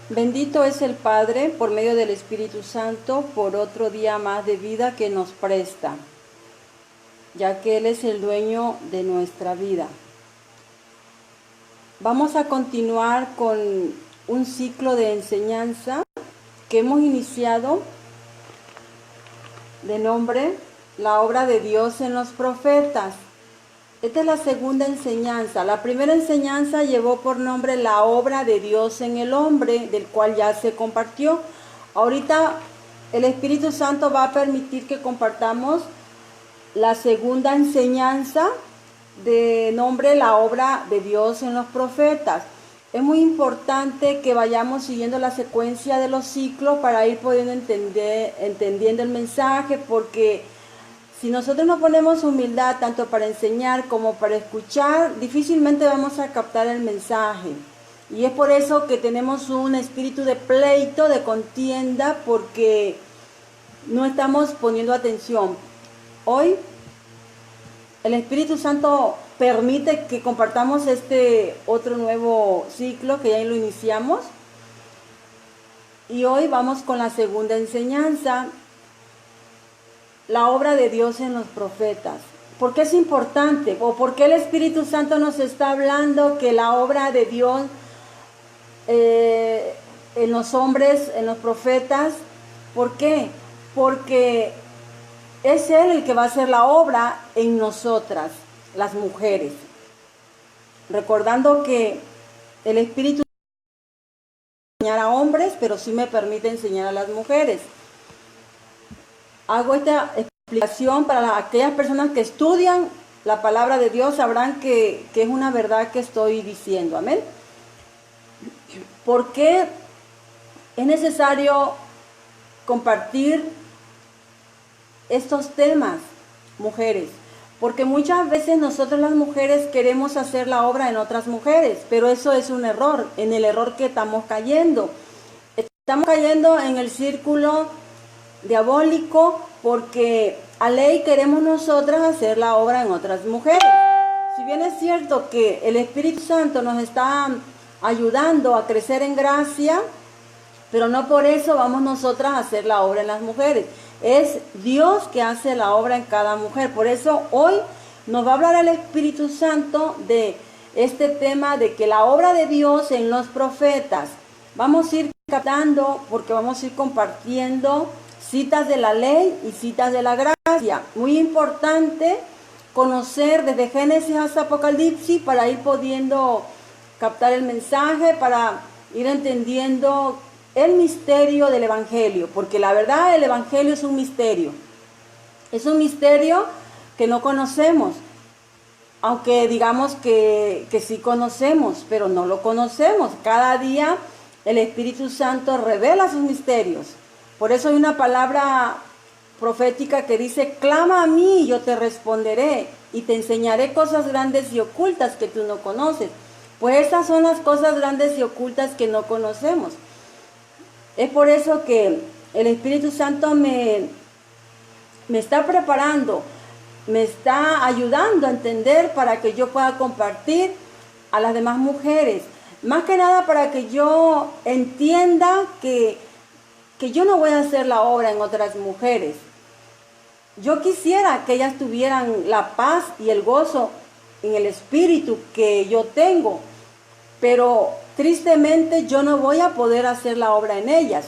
Bendito es el Padre, por medio del Espíritu Santo, por otro día más de vida que nos presta, ya que Él es el dueño de nuestra vida. Vamos a continuar con un ciclo de enseñanza que hemos iniciado de nombre La obra de Dios en los profetas. Esta es la segunda enseñanza. La primera enseñanza llevó por nombre La obra de Dios en el hombre, del cual ya se compartió. Ahorita el Espíritu Santo va a permitir que compartamos la segunda enseñanza de nombre La obra de Dios en los profetas. Es muy importante que vayamos siguiendo la secuencia de los ciclos para ir pudiendo entendiendo el mensaje, porque si nosotros no ponemos humildad tanto para enseñar como para escuchar, difícilmente vamos a captar el mensaje. Y es por eso que tenemos un espíritu de pleito, de contienda, porque no estamos poniendo atención. Hoy el Espíritu Santo permite que compartamos este otro nuevo ciclo que ya lo iniciamos. Y hoy vamos con la segunda enseñanza, la obra de Dios en los profetas. ¿Por qué es importante? ¿O por qué el Espíritu Santo nos está hablando que la obra de Dios en los hombres, en los profetas? ¿Por qué? Porque es Él el que va a hacer la obra en nosotras, las mujeres. Recordando que el Espíritu enseñar a hombres, pero sí me permite enseñar a las mujeres. Hago esta explicación para aquellas personas que estudian la palabra de Dios, sabrán que es una verdad que estoy diciendo. Amén. ¿Por qué es necesario compartir estos temas, mujeres? Porque muchas veces nosotros las mujeres queremos hacer la obra en otras mujeres, pero eso es un error, en el error que estamos cayendo. Estamos cayendo en el círculo diabólico porque a ley queremos nosotras hacer la obra en otras mujeres. Si bien es cierto que el Espíritu Santo nos está ayudando a crecer en gracia, pero no por eso vamos nosotras a hacer la obra en las mujeres. Es Dios que hace la obra en cada mujer. Por eso hoy nos va a hablar el Espíritu Santo de este tema de que la obra de Dios en los profetas. Vamos a ir captando porque vamos a ir compartiendo citas de la ley y citas de la gracia. Muy importante conocer desde Génesis hasta Apocalipsis para ir pudiendo captar el mensaje, para ir entendiendo el misterio del Evangelio, porque la verdad el Evangelio es un misterio. Es un misterio que no conocemos, aunque digamos que sí conocemos, pero no lo conocemos. Cada día el Espíritu Santo revela sus misterios. Por eso hay una palabra profética que dice: clama a mí y yo te responderé y te enseñaré cosas grandes y ocultas que tú no conoces. Pues estas son las cosas grandes y ocultas que no conocemos. Es por eso que el Espíritu Santo me está preparando, me está ayudando a entender para que yo pueda compartir a las demás mujeres. Más que nada para que yo entienda que yo no voy a hacer la obra en otras mujeres. Yo quisiera que ellas tuvieran la paz y el gozo en el espíritu que yo tengo, pero tristemente yo no voy a poder hacer la obra en ellas.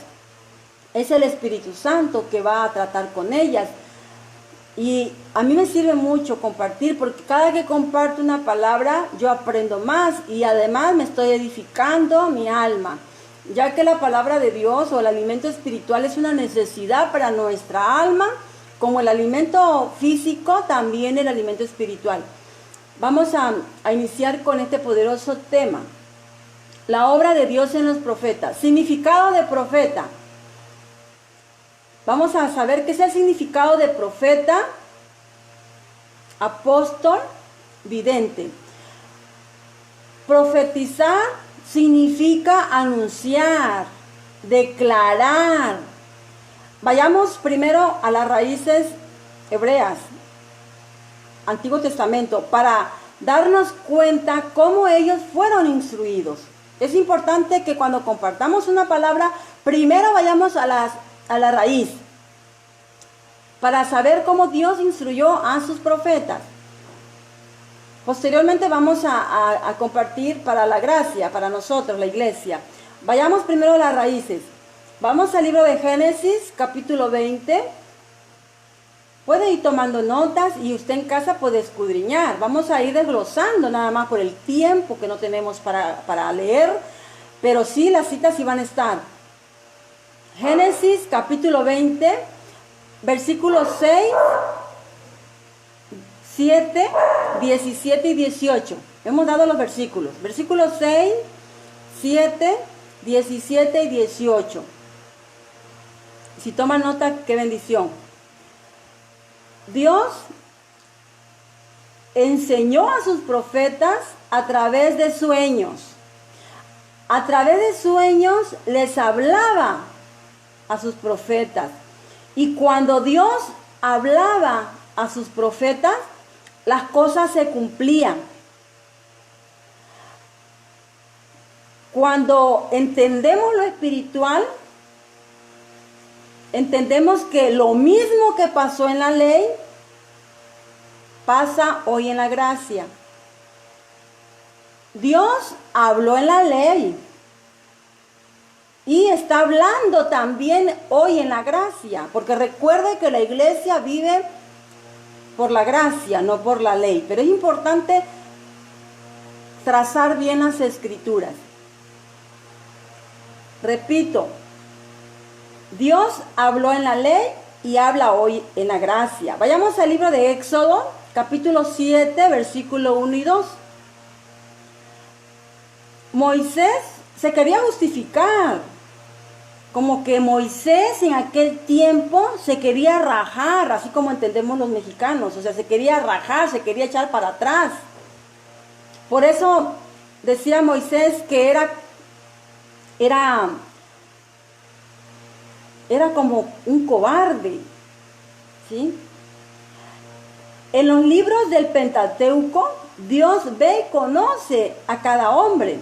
Es el Espíritu Santo que va a tratar con ellas. Y a mí me sirve mucho compartir, porque cada que comparto una palabra yo aprendo más y además me estoy edificando mi alma, ya que la palabra de Dios o el alimento espiritual es una necesidad para nuestra alma, como el alimento físico, también el alimento espiritual. Vamos a iniciar con este poderoso tema. La obra de Dios en los profetas. Significado de profeta. Vamos a saber qué es el significado de profeta, apóstol, vidente. Profetizar significa anunciar, declarar. Vayamos primero a las raíces hebreas, Antiguo Testamento, para darnos cuenta cómo ellos fueron instruidos. Es importante que cuando compartamos una palabra, primero vayamos a la raíz, para saber cómo Dios instruyó a sus profetas. Posteriormente vamos a compartir para la gracia, para nosotros, la iglesia. Vayamos primero a las raíces. Vamos al libro de Génesis, capítulo 20. Puede ir tomando notas y usted en casa puede escudriñar. Vamos a ir desglosando nada más por el tiempo que no tenemos para leer, pero sí las citas sí van a estar. Génesis capítulo 20, versículos 6, 7, 17 y 18. Hemos dado los versículos. Versículos 6, 7, 17 y 18. Si toman nota, qué bendición. Dios enseñó a sus profetas a través de sueños. A través de sueños les hablaba a sus profetas. Y cuando Dios hablaba a sus profetas, las cosas se cumplían. Cuando entendemos lo espiritual, entendemos que lo mismo que pasó en la ley, pasa hoy en la gracia. Dios habló en la ley y está hablando también hoy en la gracia, porque recuerde que la iglesia vive por la gracia, no por la ley. Pero es importante trazar bien las escrituras. Repito, Dios habló en la ley y habla hoy en la gracia. Vayamos al libro de Éxodo, capítulo 7, versículo 1 y 2. Moisés se quería justificar, como que Moisés en aquel tiempo se quería rajar, así como entendemos los mexicanos, o sea, se quería rajar, se quería echar para atrás. Por eso decía Moisés que era como un cobarde, ¿sí? En los libros del Pentateuco, Dios ve y conoce a cada hombre.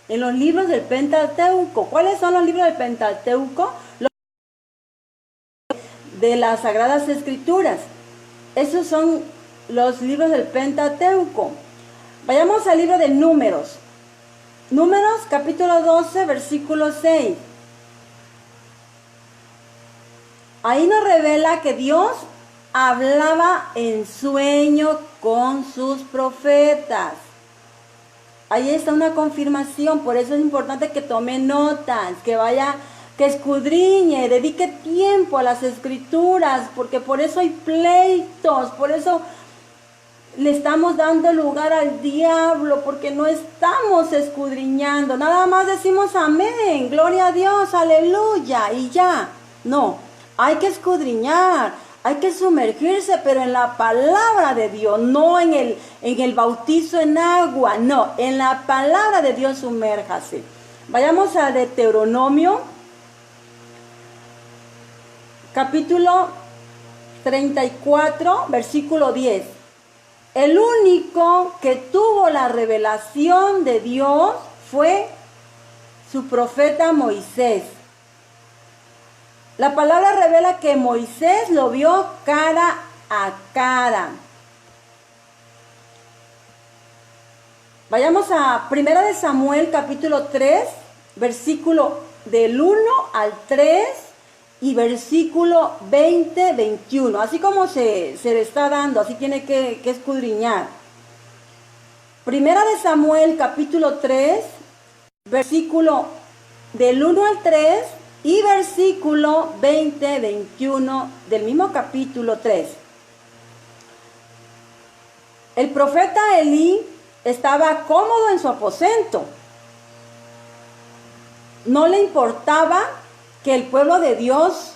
En los libros del Pentateuco. ¿Cuáles son los libros del Pentateuco? Los de las Sagradas Escrituras. Esos son los libros del Pentateuco. Vayamos al libro de Números. Números, capítulo 12, versículo 6. Ahí nos revela que Dios hablaba en sueño con sus profetas. Ahí está una confirmación, por eso es importante que tome notas, que escudriñe, dedique tiempo a las escrituras, porque por eso hay pleitos, por eso le estamos dando lugar al diablo, porque no estamos escudriñando, nada más decimos amén, gloria a Dios, aleluya, y ya. No, hay que escudriñar. Hay que sumergirse, pero en la palabra de Dios, no en el bautizo en agua, no, en la palabra de Dios sumérjase. Vayamos a Deuteronomio, capítulo 34, versículo 10. El único que tuvo la revelación de Dios fue su profeta Moisés. La palabra revela que Moisés lo vio cara a cara. Vayamos a 1 de Samuel capítulo 3, versículo del 1 al 3 y versículo 20, 21. Así como se le está dando, así tiene que escudriñar. 1 de Samuel capítulo 3, versículo del 1 al 3 y versículo 20, 21 del mismo capítulo 3. El profeta Elí estaba cómodo en su aposento. No le importaba que el pueblo de Dios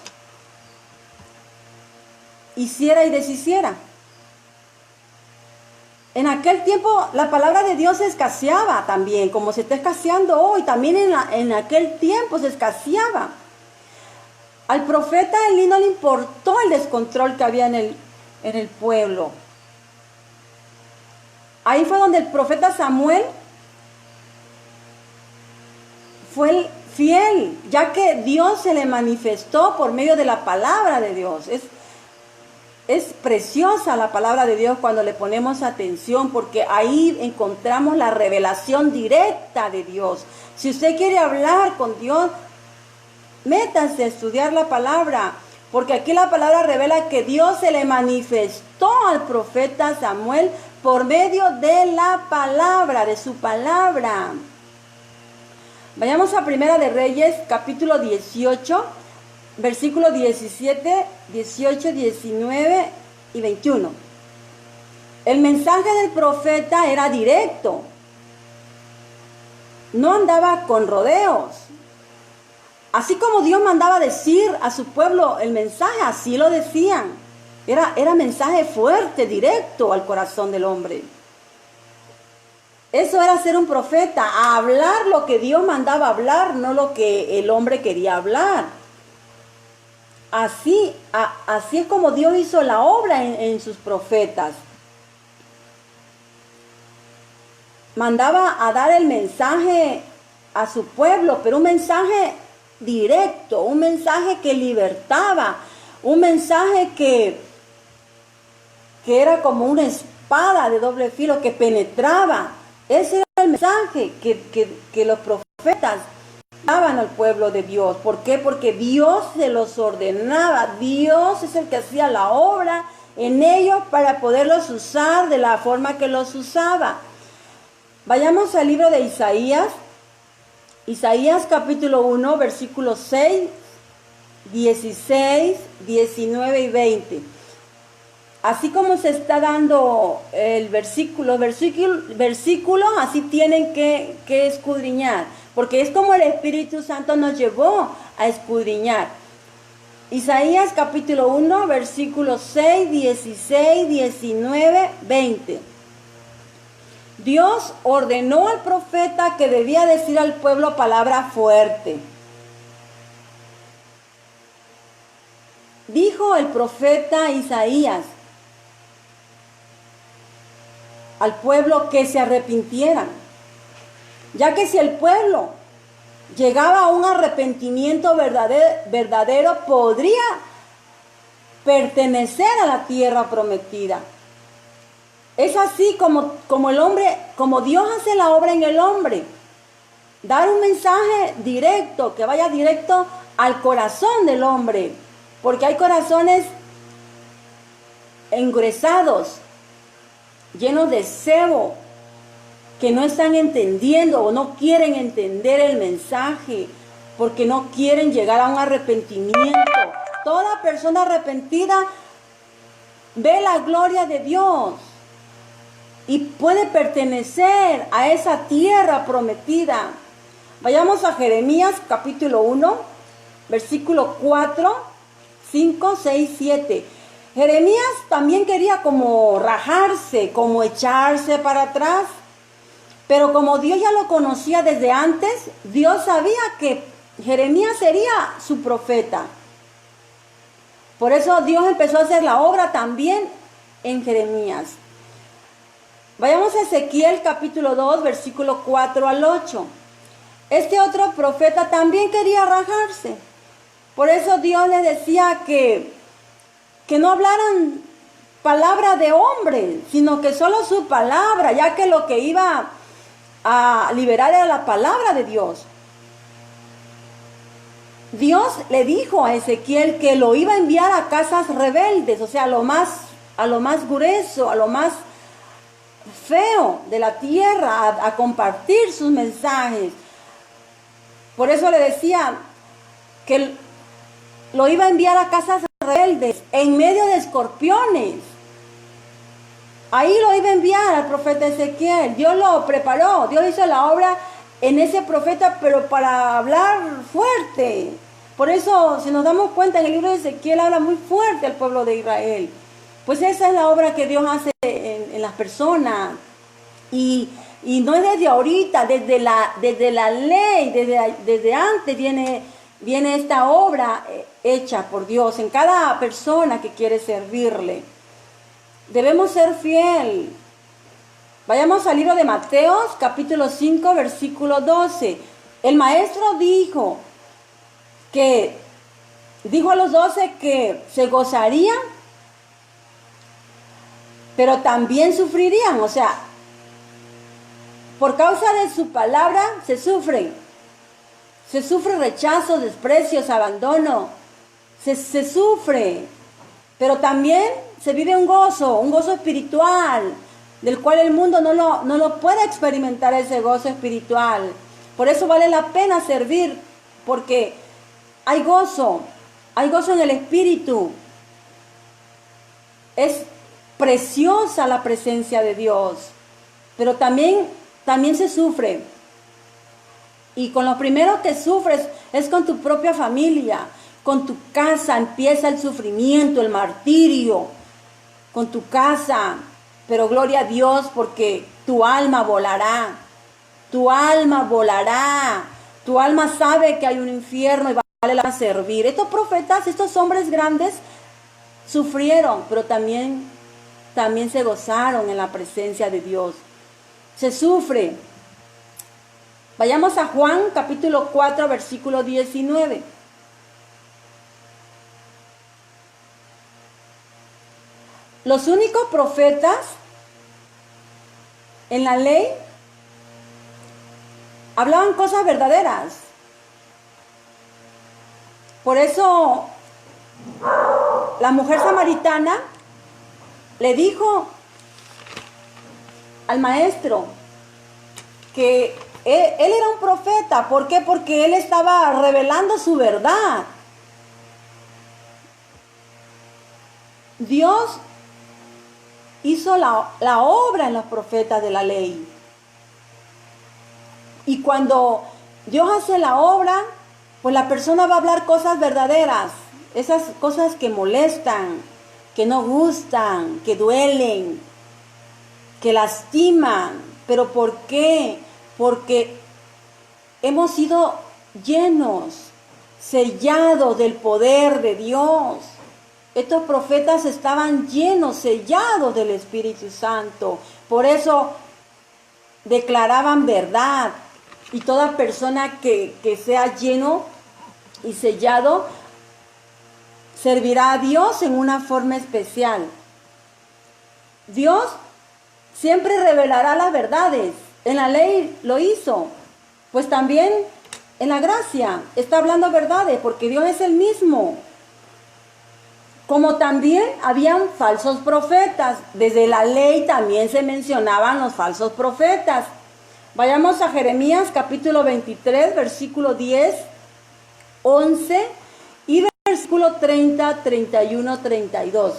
hiciera y deshiciera. En aquel tiempo la palabra de Dios se escaseaba también, como se está escaseando hoy. También en aquel tiempo se escaseaba. Al profeta Elí no le importó el descontrol que había en el pueblo. Ahí fue donde el profeta Samuel fue fiel, ya que Dios se le manifestó por medio de la palabra de Dios. Es preciosa la palabra de Dios cuando le ponemos atención, porque ahí encontramos la revelación directa de Dios. Si usted quiere hablar con Dios, métanse a estudiar la palabra, porque aquí la palabra revela que Dios se le manifestó al profeta Samuel por medio de la palabra, de su palabra. Vayamos a Primera de Reyes, capítulo 18, versículos 17, 18, 19 y 21. El mensaje del profeta era directo. No andaba con rodeos. Así como Dios mandaba decir a su pueblo el mensaje, así lo decían. Era mensaje fuerte, directo al corazón del hombre. Eso era ser un profeta, hablar lo que Dios mandaba hablar, no lo que el hombre quería hablar. Así es como Dios hizo la obra en sus profetas. Mandaba a dar el mensaje a su pueblo, pero un mensaje directo, un mensaje que libertaba, un mensaje que era como una espada de doble filo que penetraba. Ese era el mensaje que los profetas daban al pueblo de Dios. ¿Por qué? Porque Dios se los ordenaba. Dios es el que hacía la obra en ellos para poderlos usar de la forma que los usaba. Vayamos al libro de Isaías. Isaías capítulo 1, versículos 6, 16, 19 y 20. Así como se está dando el versículo, así tienen que escudriñar, porque es como el Espíritu Santo nos llevó a escudriñar. Isaías capítulo 1, versículos 6, 16, 19, 20. Dios ordenó al profeta que debía decir al pueblo palabra fuerte. Dijo el profeta Isaías al pueblo que se arrepintieran, ya que si el pueblo llegaba a un arrepentimiento verdadero, podría pertenecer a la tierra prometida. Es así como el hombre, como Dios hace la obra en el hombre. Dar un mensaje directo, que vaya directo al corazón del hombre. Porque hay corazones engruesados, llenos de cebo, que no están entendiendo o no quieren entender el mensaje, porque no quieren llegar a un arrepentimiento. Toda persona arrepentida ve la gloria de Dios y puede pertenecer a esa tierra prometida. Vayamos a Jeremías capítulo 1, versículo 4, 5, 6, 7. Jeremías también quería como rajarse, como echarse para atrás. Pero como Dios ya lo conocía desde antes, Dios sabía que Jeremías sería su profeta. Por eso Dios empezó a hacer la obra también en Jeremías. Vayamos a Ezequiel capítulo 2, versículo 4 al 8. Este otro profeta también quería rajarse. Por eso Dios le decía que no hablaran palabra de hombre, sino que solo su palabra, ya que lo que iba a liberar era la palabra de Dios. Dios le dijo a Ezequiel que lo iba a enviar a casas rebeldes, o sea, a lo más grueso, a lo más feo de la tierra, a compartir sus mensajes. Por eso le decía que lo iba a enviar a casas rebeldes, en medio de escorpiones. Ahí lo iba a enviar al profeta Ezequiel. Dios lo preparó, Dios hizo la obra en ese profeta, pero para hablar fuerte. Por eso, si nos damos cuenta, en el libro de Ezequiel habla muy fuerte al pueblo de Israel. Pues esa es la obra que Dios hace en las personas. Y no es desde ahorita, desde la ley, desde antes viene esta obra hecha por Dios en cada persona que quiere servirle. Debemos ser fiel. Vayamos al libro de Mateos, capítulo 5, versículo 12. El maestro dijo a los 12 que se gozarían, pero también sufrirían. O sea, por causa de su palabra se sufre rechazo, desprecios, abandono, se sufre, pero también se vive un gozo espiritual, del cual el mundo no lo puede experimentar, ese gozo espiritual. Por eso vale la pena servir, porque hay gozo en el espíritu. Es preciosa la presencia de Dios, pero también se sufre. Y con lo primero que sufres es con tu propia familia, con tu casa empieza el sufrimiento, el martirio, con tu casa. Pero gloria a Dios, porque tu alma volará, tu alma sabe que hay un infierno y vale la pena servir. Estos profetas, estos hombres grandes sufrieron, pero también se gozaron en la presencia de Dios. Se sufre. Vayamos a Juan capítulo 4, versículo 19. Los únicos profetas en la ley hablaban cosas verdaderas. Por eso la mujer samaritana le dijo al maestro que él era un profeta. ¿Por qué? Porque él estaba revelando su verdad. Dios hizo la obra en los profetas de la ley. Y cuando Dios hace la obra, pues la persona va a hablar cosas verdaderas. Esas cosas que molestan, que no gustan, que duelen, que lastiman. ¿Pero por qué? Porque hemos sido llenos, sellados del poder de Dios. Estos profetas estaban llenos, sellados del Espíritu Santo. Por eso declaraban verdad. Y toda persona que sea lleno y sellado servirá a Dios en una forma especial. Dios siempre revelará las verdades. En la ley lo hizo. Pues también en la gracia está hablando verdades, porque Dios es el mismo. Como también habían falsos profetas. Desde la ley también se mencionaban los falsos profetas. Vayamos a Jeremías capítulo 23, versículo 10, 11 y versículo 30, 31, 32.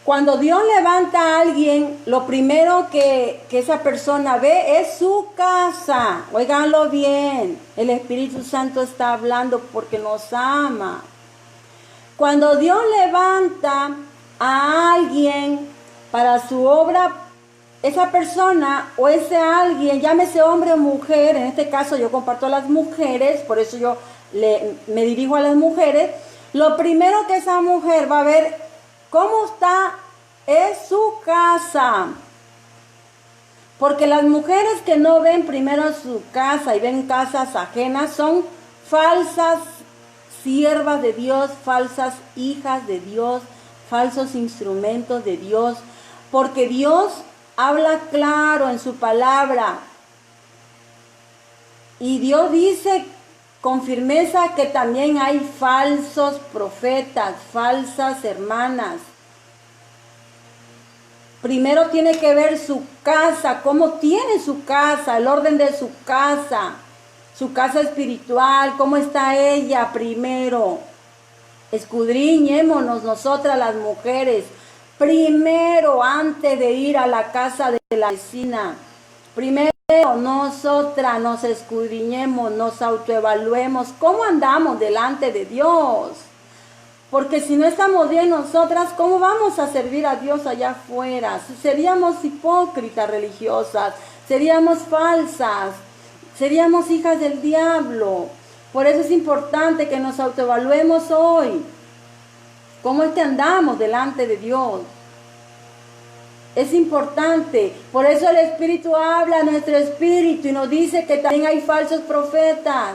Cuando Dios levanta a alguien, lo primero que esa persona ve es su casa. Óiganlo bien, el Espíritu Santo está hablando porque nos ama. Cuando Dios levanta a alguien para su obra, esa persona o ese alguien, llámese hombre o mujer, en este caso yo comparto a las mujeres, por eso yo me dirijo a las mujeres, lo primero que esa mujer va a ver cómo está es su casa. Porque las mujeres que no ven primero su casa y ven casas ajenas son falsas siervas de Dios, falsas hijas de Dios, falsos instrumentos de Dios, porque Dios habla claro en su palabra. Y Dios dice con firmeza que también hay falsos profetas, falsas hermanas. Primero tiene que ver su casa, cómo tiene su casa, el orden de su casa espiritual, cómo está ella primero. Escudriñémonos nosotras las mujeres, primero antes de ir a la casa de la vecina. Primero nosotras nos escudriñemos, nos autoevaluemos, cómo andamos delante de Dios. Porque si no estamos bien nosotras, ¿cómo vamos a servir a Dios allá afuera? Seríamos hipócritas religiosas, seríamos falsas, seríamos hijas del diablo. Por eso es importante que nos autoevaluemos hoy. ¿Cómo es que andamos delante de Dios? Es importante. Por eso el Espíritu habla a nuestro espíritu y nos dice que también hay falsos profetas.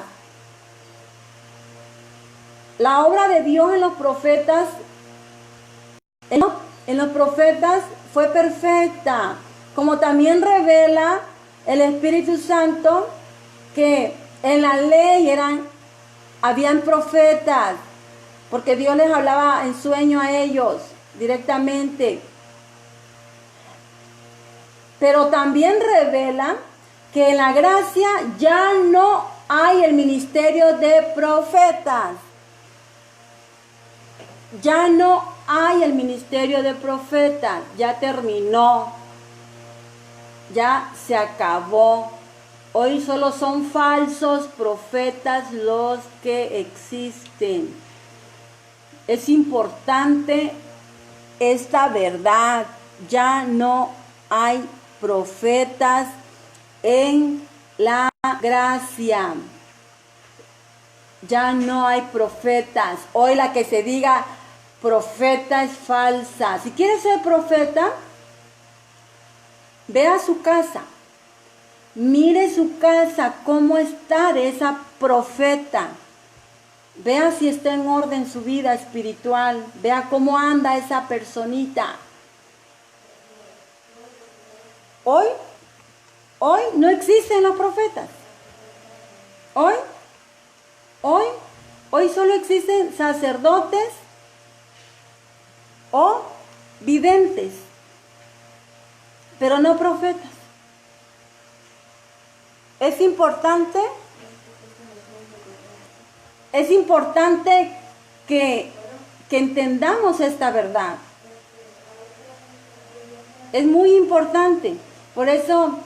La obra de Dios en los profetas, fue perfecta. Como también revela el Espíritu Santo que en la ley habían profetas, porque Dios les hablaba en sueño a ellos directamente. Pero también revela que en la gracia ya no hay el ministerio de profetas. Ya no hay el ministerio de profetas. Ya terminó. Ya se acabó. Hoy solo son falsos profetas los que existen. Es importante esta verdad. Ya no hay profetas en la gracia. Ya no hay profetas. Hoy la que se diga profeta es falsa. Si quieres ser profeta, ve a su casa. Mire su casa, cómo está de esa profeta. Vea si está en orden su vida espiritual. Vea cómo anda esa personita. Hoy no existen los profetas. Hoy solo existen sacerdotes o videntes, pero no profetas. Es importante que entendamos esta verdad. Es muy importante. Por eso,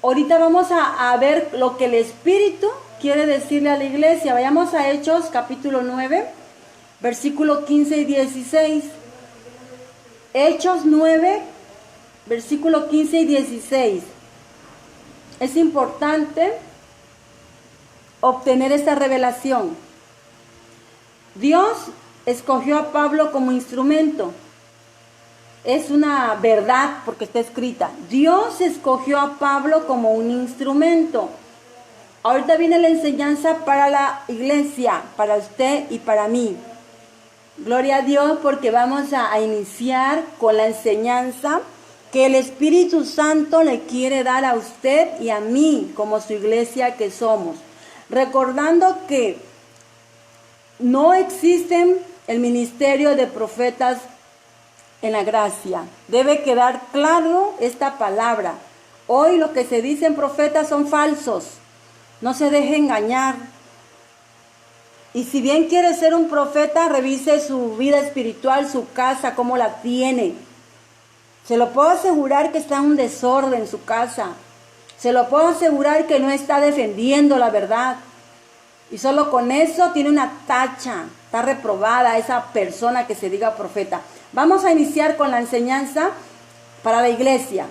ahorita vamos a ver lo que el Espíritu quiere decirle a la iglesia. Vayamos a Hechos capítulo 9, versículo 15 y 16. Hechos 9, versículo 15 y 16. Es importante obtener esta revelación. Dios escogió a Pablo como instrumento. Es una verdad porque está escrita. Dios escogió a Pablo como un instrumento. Ahorita viene la enseñanza para la iglesia, para usted y para mí. Gloria a Dios porque vamos a iniciar con la enseñanza que el Espíritu Santo le quiere dar a usted y a mí como su iglesia que somos. Recordando que no existen el ministerio de profetas en la gracia. Debe quedar claro esta palabra. Hoy lo que se dicen profetas son falsos. No se deje engañar. Y si bien quiere ser un profeta, revise su vida espiritual, su casa, cómo la tiene. Se lo puedo asegurar que está en un desorden en su casa. Se lo puedo asegurar que no está defendiendo la verdad. Y solo con eso tiene una tacha. Está reprobada esa persona que se diga profeta. Vamos a iniciar con la enseñanza para la iglesia.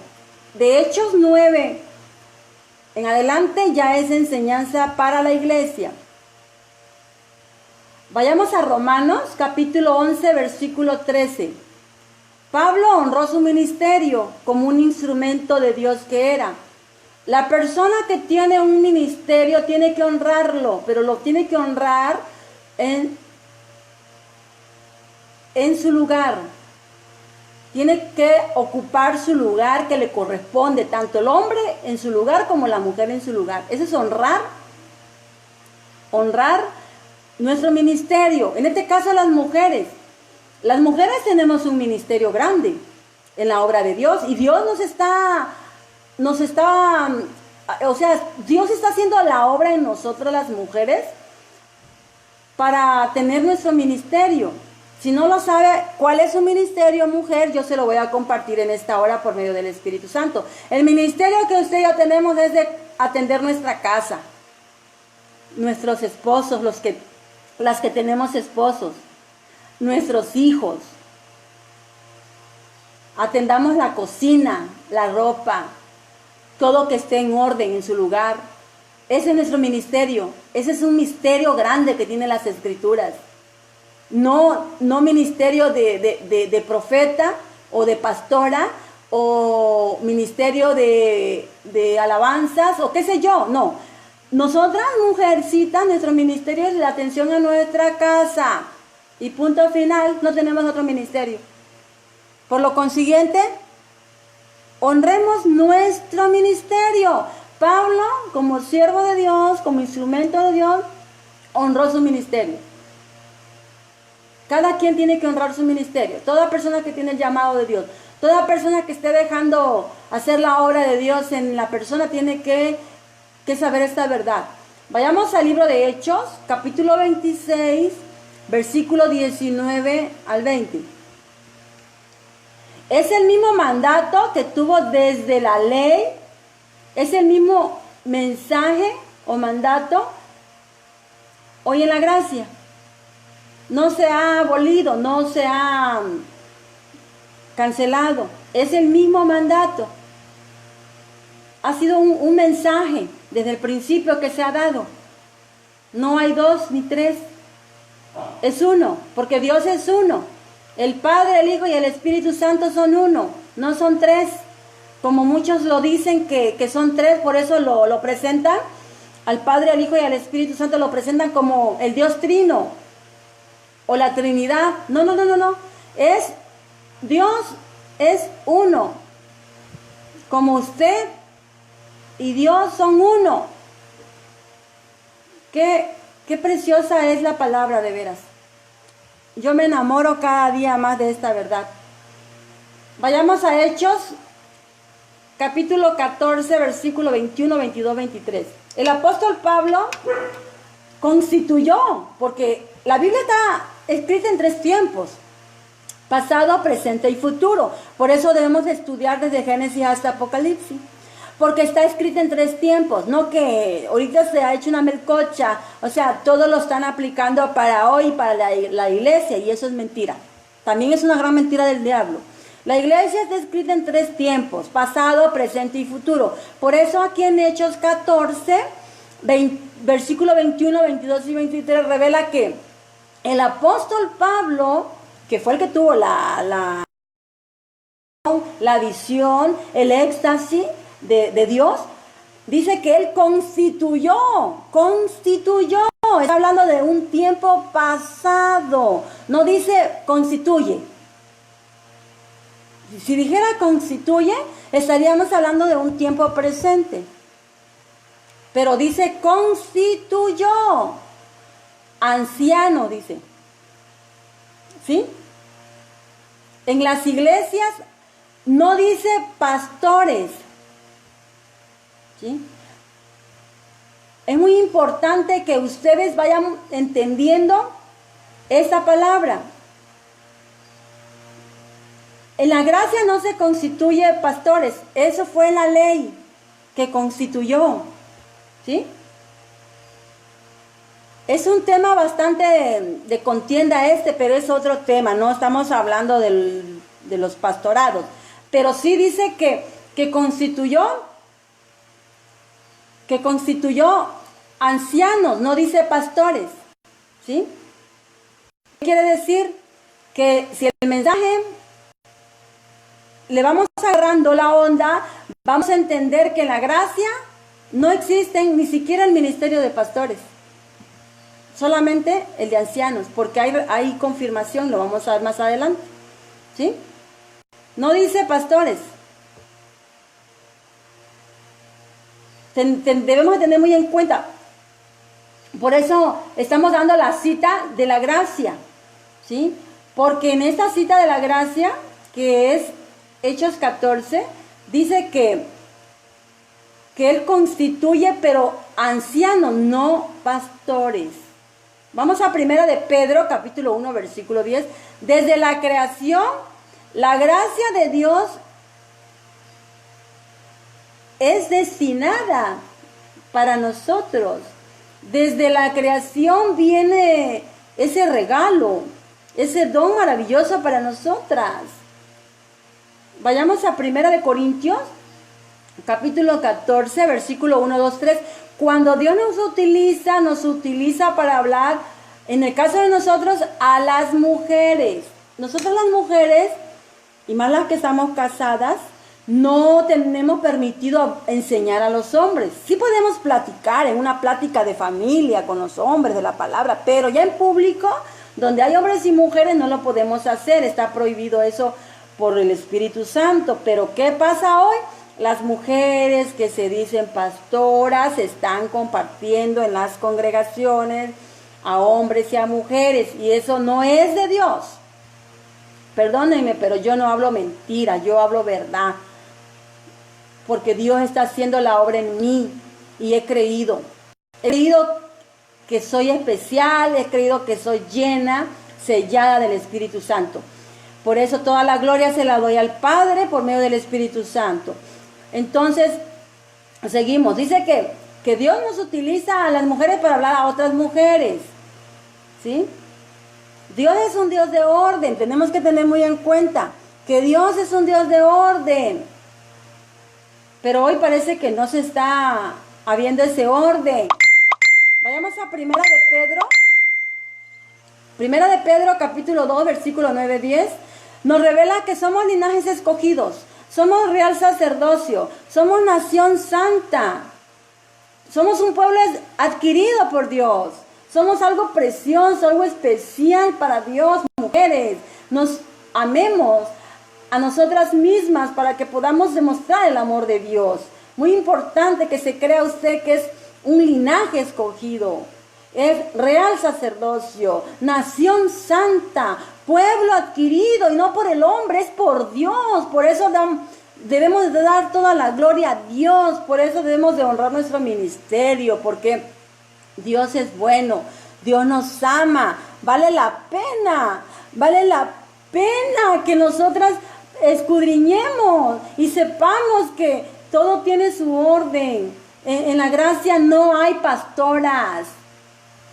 De Hechos 9 en adelante ya es enseñanza para la iglesia. Vayamos a Romanos capítulo 11 versículo 13. Pablo honró su ministerio como un instrumento de Dios que era. La persona que tiene un ministerio tiene que honrarlo, pero lo tiene que honrar en su lugar. Tiene que ocupar su lugar que le corresponde, tanto el hombre en su lugar como la mujer en su lugar. Eso es honrar nuestro ministerio. En este caso las mujeres. Las mujeres tenemos un ministerio grande en la obra de Dios y Dios Dios está haciendo la obra en nosotros las mujeres para tener nuestro ministerio. Si no lo sabe cuál es su ministerio, mujer, yo se lo voy a compartir en esta hora por medio del Espíritu Santo. El ministerio que usted y yo tenemos es de atender nuestra casa, nuestros esposos, las que tenemos esposos, nuestros hijos. Atendamos la cocina, la ropa, todo que esté en orden, en su lugar. Ese es nuestro ministerio. Ese es un misterio grande que tienen las Escrituras. No ministerio de profeta o de pastora o ministerio de alabanzas, o qué sé yo, no. Nosotras, mujercitas, nuestro ministerio es la atención a nuestra casa. Y punto final, no tenemos otro ministerio. Por lo consiguiente, honremos nuestro ministerio. Pablo, como siervo de Dios, como instrumento de Dios, honró su ministerio. Cada quien tiene que honrar su ministerio. Toda persona que tiene el llamado de Dios, toda persona que esté dejando hacer la obra de Dios en la persona tiene que saber esta verdad. Vayamos al libro de Hechos, capítulo 26, versículo 19 al 20. Es el mismo mandato que tuvo desde la ley, es el mismo mensaje o mandato hoy en la gracia. No se ha abolido, no se ha cancelado, es el mismo mandato. Ha sido un mensaje desde el principio que se ha dado. No hay dos ni tres, es uno, porque Dios es uno. El Padre, el Hijo y el Espíritu Santo son uno, no son tres, como muchos lo dicen que son tres, por eso lo presentan. Al Padre, al Hijo y al Espíritu Santo lo presentan como el Dios Trino o la Trinidad. No. Es Dios es uno. Como usted y Dios son uno. Qué preciosa es la palabra, de veras. Yo me enamoro cada día más de esta verdad. Vayamos a Hechos, capítulo 14, versículo 21, 22, 23. El apóstol Pablo constituyó, porque la Biblia está escrita en tres tiempos: pasado, presente y futuro. Por eso debemos estudiar desde Génesis hasta Apocalipsis, porque está escrita en tres tiempos, no que ahorita se ha hecho una melcocha, o sea, todo lo están aplicando para hoy, para la iglesia, y eso es mentira. También es una gran mentira del diablo. La iglesia está escrita en tres tiempos: pasado, presente y futuro. Por eso aquí en Hechos 14, versículo 21, 22 y 23 revela que el apóstol Pablo, que fue el que tuvo la visión, el éxtasis de Dios, dice que él constituyó, está hablando de un tiempo pasado, no dice constituye. Si dijera constituye, estaríamos hablando de un tiempo presente, pero dice constituyó, anciano, dice, ¿sí? En las iglesias no dice pastores, ¿sí? Es muy importante que ustedes vayan entendiendo esta palabra. En la gracia no se constituye pastores, eso fue la ley que constituyó, ¿sí? Es un tema bastante de contienda pero es otro tema, no estamos hablando de los pastorados, pero sí dice que constituyó ancianos, no dice pastores, ¿sí? Quiere decir que si el mensaje le vamos agarrando la onda, vamos a entender que en la gracia no existen ni siquiera el ministerio de pastores, solamente el de ancianos, porque hay confirmación, lo vamos a ver más adelante, ¿sí? No dice pastores. Debemos tener muy en cuenta. Por eso estamos dando la cita de la gracia, ¿sí? Porque en esta cita de la gracia, que es Hechos 14, dice que él constituye, pero ancianos, no pastores. Vamos a primera de Pedro, capítulo 1, versículo 10. Desde la creación, la gracia de Dios es destinada para nosotros. Desde la creación viene ese regalo, ese don maravilloso para nosotras. Vayamos a primera de Corintios, capítulo 14, versículo 1, 2, 3. Cuando Dios nos utiliza para hablar, en el caso de nosotros, a las mujeres. Nosotros las mujeres, y más las que estamos casadas, no tenemos permitido enseñar a los hombres. Sí podemos platicar en una plática de familia con los hombres de la palabra, pero ya en público, donde hay hombres y mujeres, no lo podemos hacer. Está prohibido eso por el Espíritu Santo. Pero ¿qué pasa hoy? Las mujeres que se dicen pastoras están compartiendo en las congregaciones a hombres y a mujeres, y eso no es de Dios. Perdónenme, pero yo no hablo mentira, yo hablo verdad. Porque Dios está haciendo la obra en mí y he creído. He creído que soy especial, he creído que soy llena, sellada del Espíritu Santo. Por eso toda la gloria se la doy al Padre por medio del Espíritu Santo. Entonces, seguimos. Dice que Dios nos utiliza a las mujeres para hablar a otras mujeres. ¿Sí? Dios es un Dios de orden. Tenemos que tener muy en cuenta que Dios es un Dios de orden. Pero hoy parece que no se está habiendo ese orden. Vayamos a Primera de Pedro. Primera de Pedro, capítulo 2, versículo 9-10. Nos revela que somos linajes escogidos. Somos real sacerdocio. Somos nación santa. Somos un pueblo adquirido por Dios. Somos algo precioso, algo especial para Dios, mujeres. Nos amemos a nosotras mismas para que podamos demostrar el amor de Dios. Muy importante que se crea usted que es un linaje escogido. Es real sacerdocio, nación santa, pueblo adquirido, y no por el hombre, es por Dios. Por eso debemos de dar toda la gloria a Dios. Por eso debemos de honrar nuestro ministerio, porque Dios es bueno, Dios nos ama. Vale la pena que nosotras escudriñemos y sepamos que todo tiene su orden. En la gracia no hay pastoras.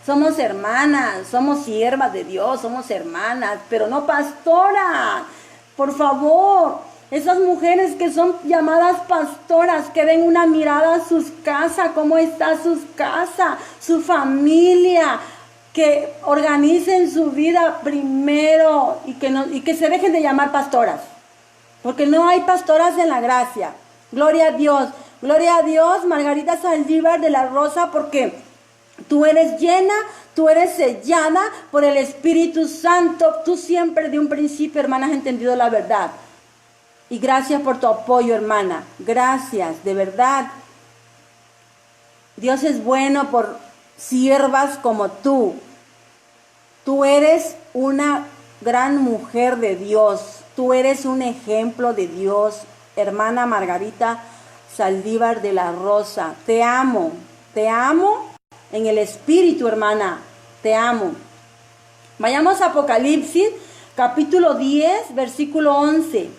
Somos hermanas, somos siervas de Dios, somos hermanas, pero no pastoras. Por favor, esas mujeres que son llamadas pastoras, que den una mirada a sus casas, cómo está sus casas, su familia, que organicen su vida primero y que se dejen de llamar pastoras. Porque no hay pastoras en la gracia. Gloria a Dios. Gloria a Dios, Margarita Saldívar de la Rosa, porque tú eres llena, tú eres sellada por el Espíritu Santo. Tú siempre de un principio, hermana, has entendido la verdad. Y gracias por tu apoyo, hermana. Gracias, de verdad. Dios es bueno por siervas como tú. Tú eres una gran mujer de Dios. Tú eres un ejemplo de Dios, hermana Margarita Saldívar de la Rosa. Te amo en el espíritu, hermana. Te amo. Vayamos a Apocalipsis, capítulo 10, versículo 11.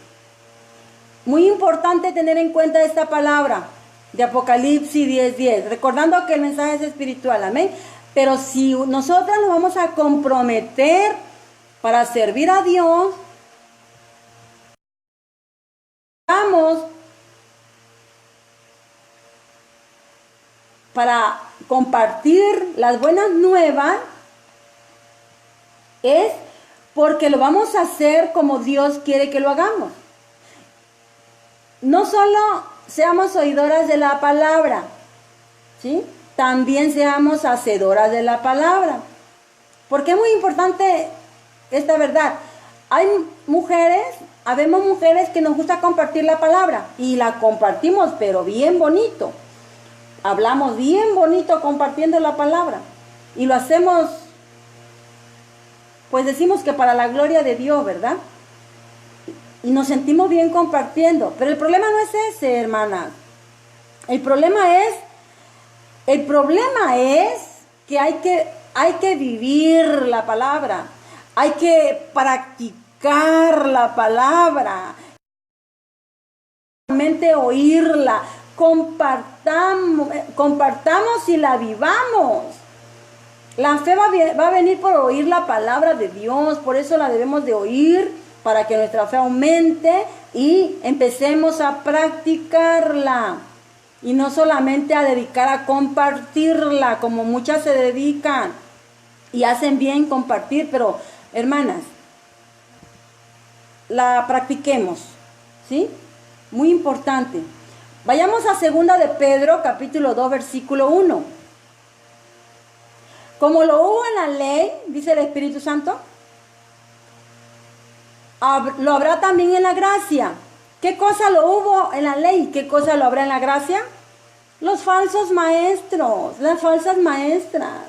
Muy importante tener en cuenta esta palabra de Apocalipsis 10:10. Recordando que el mensaje es espiritual, amén. Pero si nosotras nos vamos a comprometer para servir a Dios, vamos para compartir las buenas nuevas, es porque lo vamos a hacer como Dios quiere que lo hagamos. No solo seamos oidoras de la palabra, ¿sí? También seamos hacedoras de la palabra. Porque es muy importante esta verdad. Habemos mujeres que nos gusta compartir la palabra y la compartimos, pero bien bonito. Hablamos bien bonito compartiendo la palabra y lo hacemos, pues decimos que para la gloria de Dios, ¿verdad? Y nos sentimos bien compartiendo. Pero el problema no es ese, hermanas. El problema es que hay que vivir la palabra. Hay que practicar la palabra. Realmente oírla. Compartamos y la vivamos. La fe va a venir por oír la palabra de Dios. Por eso la debemos de oír, para que nuestra fe aumente y empecemos a practicarla. Y no solamente a dedicar a compartirla, como muchas se dedican y hacen bien compartir. Pero, hermanas, la practiquemos, ¿sí? muy importante. Vayamos a 2 de Pedro, capítulo 2, versículo 1. Como lo hubo en la ley, dice el Espíritu Santo, lo habrá también en la gracia. ¿Qué cosa lo hubo en la ley? ¿Qué cosa lo habrá en la gracia? Los falsos maestros, las falsas maestras.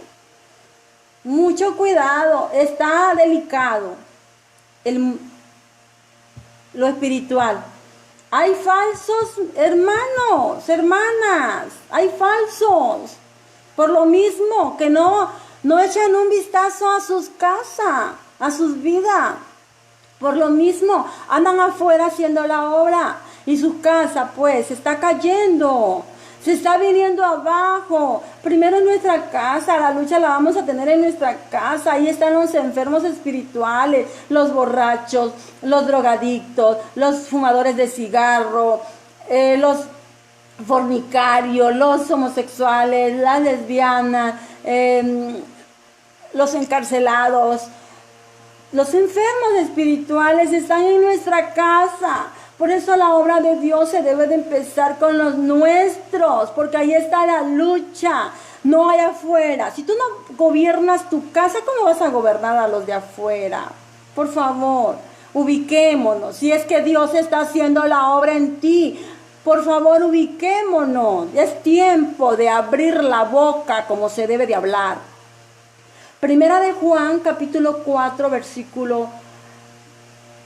Mucho cuidado, está delicado lo espiritual. Hay falsos hermanos, hermanas, hay falsos. Por lo mismo que no echan un vistazo a sus casas, a sus vidas. Por lo mismo andan afuera haciendo la obra y su casa pues se está cayendo. Se está viniendo abajo. Primero en nuestra casa, la lucha la vamos a tener en nuestra casa. Ahí están los enfermos espirituales, los borrachos, los drogadictos, los fumadores de cigarro, los fornicarios, los homosexuales, las lesbianas, los encarcelados. Los enfermos espirituales están en nuestra casa. Por eso la obra de Dios se debe de empezar con los nuestros, porque ahí está la lucha, no hay afuera. Si tú no gobiernas tu casa, ¿cómo vas a gobernar a los de afuera? Por favor, ubiquémonos. Si es que Dios está haciendo la obra en ti, por favor, ubiquémonos. Es tiempo de abrir la boca como se debe de hablar. Primera de Juan, capítulo 4, versículo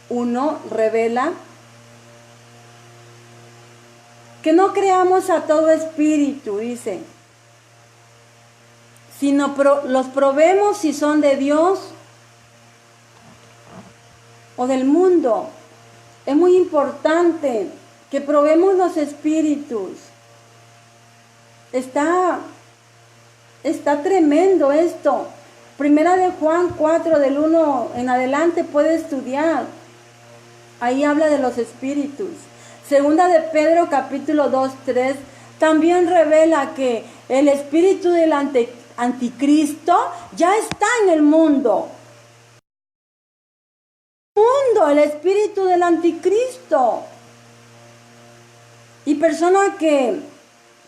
1, revela que no creamos a todo espíritu, dice, sino los probemos si son de Dios o del mundo. Es muy importante que probemos los espíritus. Está tremendo esto. Primera de Juan 4, del 1 en adelante, puede estudiar. Ahí habla de los espíritus. Segunda de Pedro, capítulo 2, 3, también revela que el espíritu del anticristo ya está en el mundo. El espíritu del anticristo. Y persona que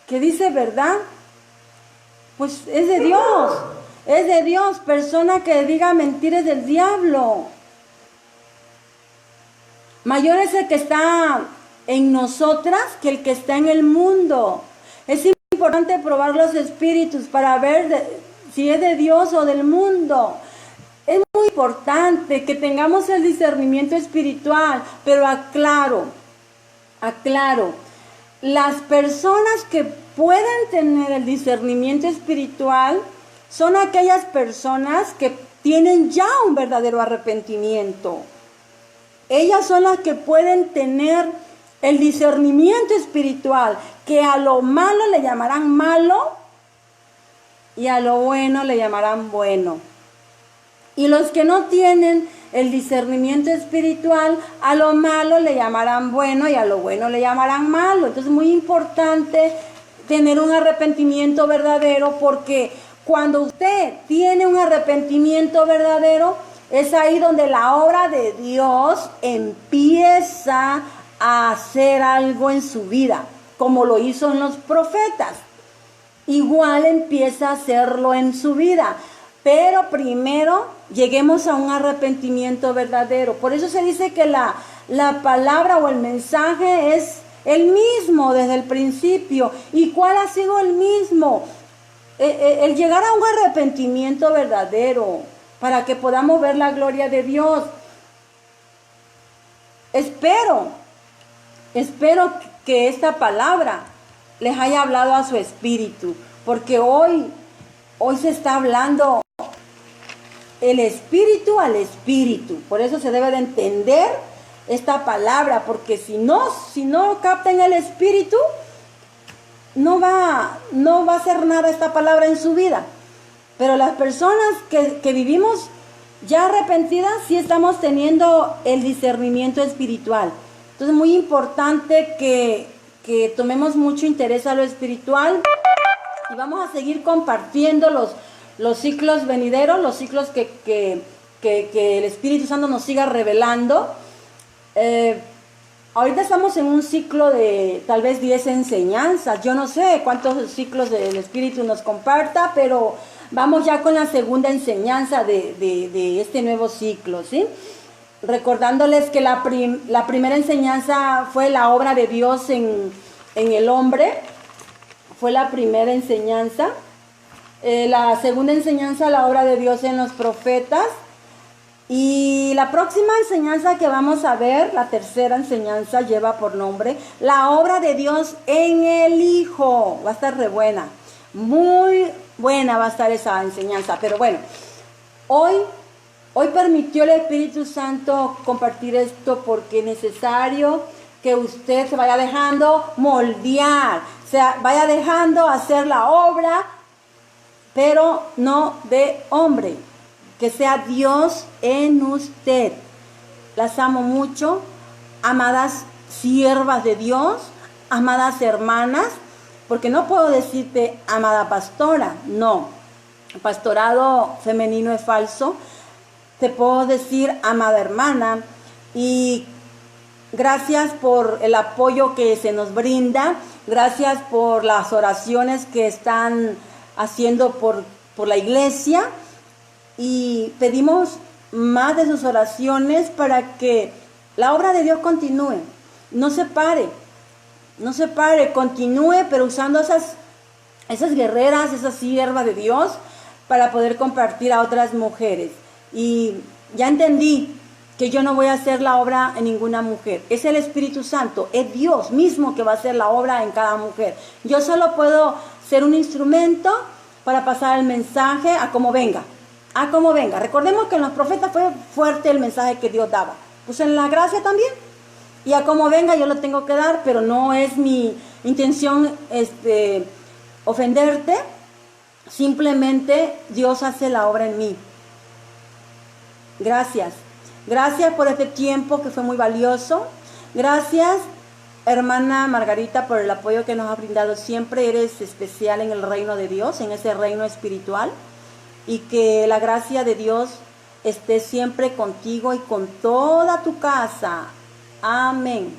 dice verdad, pues es de Dios. Es de Dios. Persona que diga mentiras del diablo. Mayor es el que está en nosotras que el que está en el mundo. Es importante probar los espíritus para ver si es de Dios o del mundo. Es muy importante que tengamos el discernimiento espiritual, pero aclaro, las personas que pueden tener el discernimiento espiritual son aquellas personas que tienen ya un verdadero arrepentimiento. Ellas son las que pueden tener el discernimiento espiritual, que a lo malo le llamarán malo y a lo bueno le llamarán bueno. Y los que no tienen el discernimiento espiritual, a lo malo le llamarán bueno y a lo bueno le llamarán malo. Entonces es muy importante tener un arrepentimiento verdadero, porque cuando usted tiene un arrepentimiento verdadero, es ahí donde la obra de Dios empieza a hacer algo en su vida, como lo hizo en los profetas. Igual empieza a hacerlo en su vida. Pero primero lleguemos a un arrepentimiento verdadero. Por eso se dice que la palabra o el mensaje es el mismo desde el principio. ¿Y cuál ha sido el mismo? El llegar a un arrepentimiento verdadero para que podamos ver la gloria de Dios. Espero que esta palabra les haya hablado a su espíritu, porque hoy se está hablando el espíritu al espíritu. Por eso se debe de entender esta palabra, porque si no captan el espíritu, no va a hacer nada esta palabra en su vida. Pero las personas que vivimos ya arrepentidas, sí estamos teniendo el discernimiento espiritual. Entonces es muy importante que tomemos mucho interés a lo espiritual, y vamos a seguir compartiendo los ciclos venideros, los ciclos que el Espíritu Santo nos siga revelando. Ahorita estamos en un ciclo de tal vez 10 enseñanzas. Yo no sé cuántos ciclos del Espíritu nos comparta, pero vamos ya con la segunda enseñanza de este nuevo ciclo, ¿sí? Recordándoles que la primera enseñanza fue la obra de Dios en el hombre. Fue la primera enseñanza. La segunda enseñanza, la obra de Dios en los profetas. Y la próxima enseñanza que vamos a ver, la tercera enseñanza, lleva por nombre la obra de Dios en el Hijo. Va a estar re buena, muy buena va a estar esa enseñanza. Pero bueno, hoy permitió el Espíritu Santo compartir esto porque es necesario que usted se vaya dejando moldear, o sea, vaya dejando hacer la obra, pero no de hombre. Que sea Dios en usted. Las amo mucho, amadas siervas de Dios, amadas hermanas, porque no puedo decirte amada pastora, no. Pastorado femenino es falso. Te puedo decir amada hermana, y gracias por el apoyo que se nos brinda, gracias por las oraciones que están haciendo por la iglesia. Y pedimos más de sus oraciones para que la obra de Dios continúe, no se pare, continúe, pero usando esas guerreras, esas siervas de Dios para poder compartir a otras mujeres. Y ya entendí que yo no voy a hacer la obra en ninguna mujer, es el Espíritu Santo, es Dios mismo que va a hacer la obra en cada mujer. Yo solo puedo ser un instrumento para pasar el mensaje a como venga. A como venga. Recordemos que en los profetas fue fuerte el mensaje que Dios daba. Pues en la gracia también. Y a como venga yo lo tengo que dar, pero no es mi intención ofenderte. Simplemente Dios hace la obra en mí. Gracias. Gracias por este tiempo que fue muy valioso. Gracias, hermana Margarita, por el apoyo que nos ha brindado siempre. Eres especial en el reino de Dios, en ese reino espiritual. Y que la gracia de Dios esté siempre contigo y con toda tu casa. Amén.